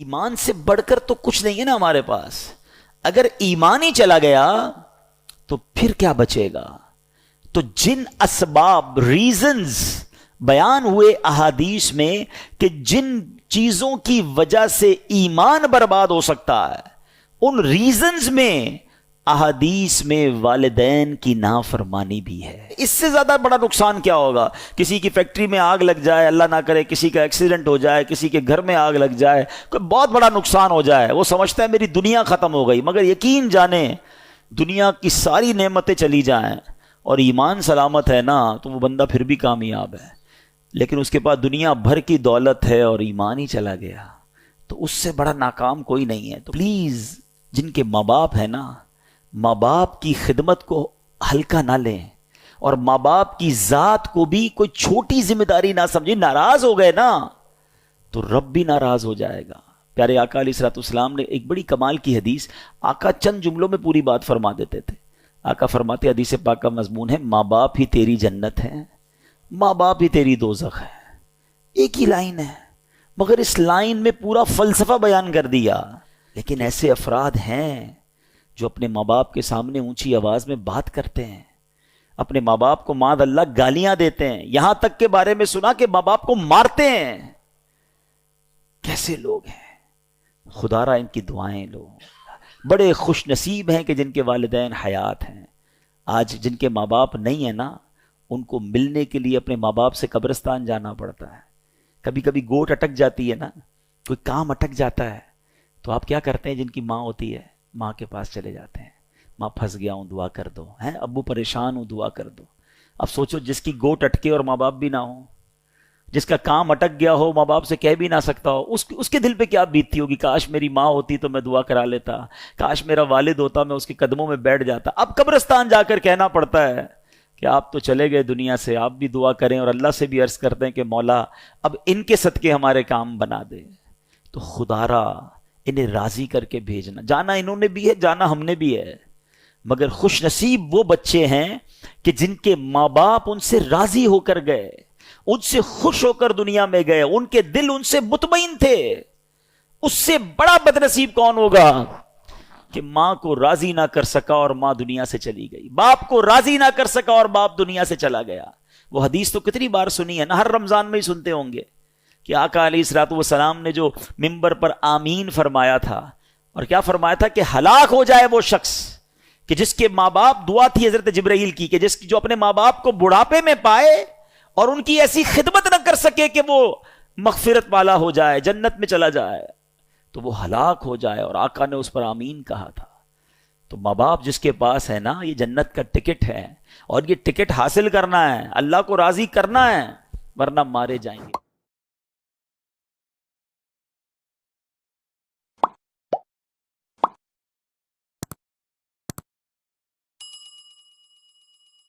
ایمان سے بڑھ کر تو کچھ نہیں ہے نا ہمارے پاس. اگر ایمان ہی چلا گیا تو پھر کیا بچے گا؟ تو جن اسباب ریزنز بیان ہوئے احادیث میں کہ جن چیزوں کی وجہ سے ایمان برباد ہو سکتا ہے، ان ریزنز میں احادیث میں والدین کی نافرمانی بھی ہے. اس سے زیادہ بڑا نقصان کیا ہوگا؟ کسی کی فیکٹری میں آگ لگ جائے، اللہ نہ کرے کسی کا ایکسیڈنٹ ہو جائے، کسی کے گھر میں آگ لگ جائے، کوئی بہت بڑا نقصان ہو جائے، وہ سمجھتا ہے میری دنیا ختم ہو گئی. مگر یقین جانیں دنیا کی ساری نعمتیں چلی جائیں اور ایمان سلامت ہے نا تو وہ بندہ پھر بھی کامیاب ہے. لیکن اس کے پاس دنیا بھر کی دولت ہے اور ایمان ہی چلا گیا تو اس سے بڑا ناکام کوئی نہیں ہے. تو پلیز جن کے ماں باپ ہیں نا، ماں باپ کی خدمت کو ہلکا نہ لیں اور ماں باپ کی ذات کو بھی کوئی چھوٹی ذمہ داری نہ سمجھیں. ناراض ہو گئے نا تو رب بھی ناراض ہو جائے گا. پیارے آقا علیہ الصلوۃ والسلام نے ایک بڑی کمال کی حدیث، آقا چند جملوں میں پوری بات فرما دیتے تھے. آقا فرماتے، حدیث پاک کا مضمون ہے، ماں باپ ہی تیری جنت ہے، ماں باپ ہی تیری دوزخ ہے. ایک ہی لائن ہے مگر اس لائن میں پورا فلسفہ بیان کر دیا. لیکن ایسے افراد ہیں جو اپنے ماں باپ کے سامنے اونچی آواز میں بات کرتے ہیں، اپنے ماں باپ کو معاذ اللہ گالیاں دیتے ہیں، یہاں تک کے بارے میں سنا کہ ماں باپ کو مارتے ہیں. کیسے لوگ ہیں؟ خدا را ان کی دعائیں لو. بڑے خوش نصیب ہیں کہ جن کے والدین حیات ہیں. آج جن کے ماں باپ نہیں ہیں نا، ان کو ملنے کے لیے اپنے ماں باپ سے قبرستان جانا پڑتا ہے. کبھی کبھی گوٹ اٹک جاتی ہے نا، کوئی کام اٹک جاتا ہے تو آپ کیا کرتے ہیں؟ جن کی ماں ہوتی ہے ماں کے پاس چلے جاتے ہیں، ماں پھنس گیا ہوں دعا کر دو، ہیں ابو پریشان ہوں دعا کر دو. اب سوچو جس کی گوٹ اٹکے اور ماں باپ بھی نہ ہو، جس کا کام اٹک گیا ہو، ماں باپ سے کہہ بھی نہ سکتا ہو، اس کے دل پہ کیا بیتتی ہوگی؟ کاش میری ماں ہوتی تو میں دعا کرا لیتا، کاش میرا والد ہوتا میں اس کے قدموں میں بیٹھ جاتا. اب قبرستان جا کر کہنا پڑتا ہے کہ آپ تو چلے گئے دنیا سے، آپ بھی دعا کریں اور اللہ سے بھی عرض کرتے ہیں کہ مولا اب ان کے صدقے ہمارے کام بنا دے. تو خدا را انہیں راضی کر کے بھیجنا. جانا انہوں نے بھی ہے، جانا ہم نے بھی ہے، مگر خوش نصیب وہ بچے ہیں کہ جن کے ماں باپ ان سے راضی ہو کر گئے، ان سے خوش ہو کر دنیا میں گئے، ان کے دل ان سے مطمئن تھے. اس سے بڑا بد نصیب کون ہوگا کہ ماں کو راضی نہ کر سکا اور ماں دنیا سے چلی گئی، باپ کو راضی نہ کر سکا اور باپ دنیا سے چلا گیا. وہ حدیث تو کتنی بار سنی ہے نا، ہر رمضان میں ہی سنتے ہوں گے کہ آقا علیہ الصلوۃ والسلام نے جو منبر پر آمین فرمایا تھا، اور کیا فرمایا تھا کہ ہلاک ہو جائے وہ شخص کہ جس کے ماں باپ، دعا تھی حضرت جبرائیل کی کہ جو اپنے ماں باپ کو بڑھاپے میں پائے اور ان کی ایسی خدمت نہ کر سکے کہ وہ مغفرت والا ہو جائے، جنت میں چلا جائے، تو وہ ہلاک ہو جائے. اور آقا نے اس پر آمین کہا تھا. تو ماں باپ جس کے پاس ہے نا، یہ جنت کا ٹکٹ ہے، اور یہ ٹکٹ حاصل کرنا ہے، اللہ کو راضی کرنا ہے، ورنہ مارے جائیں گے.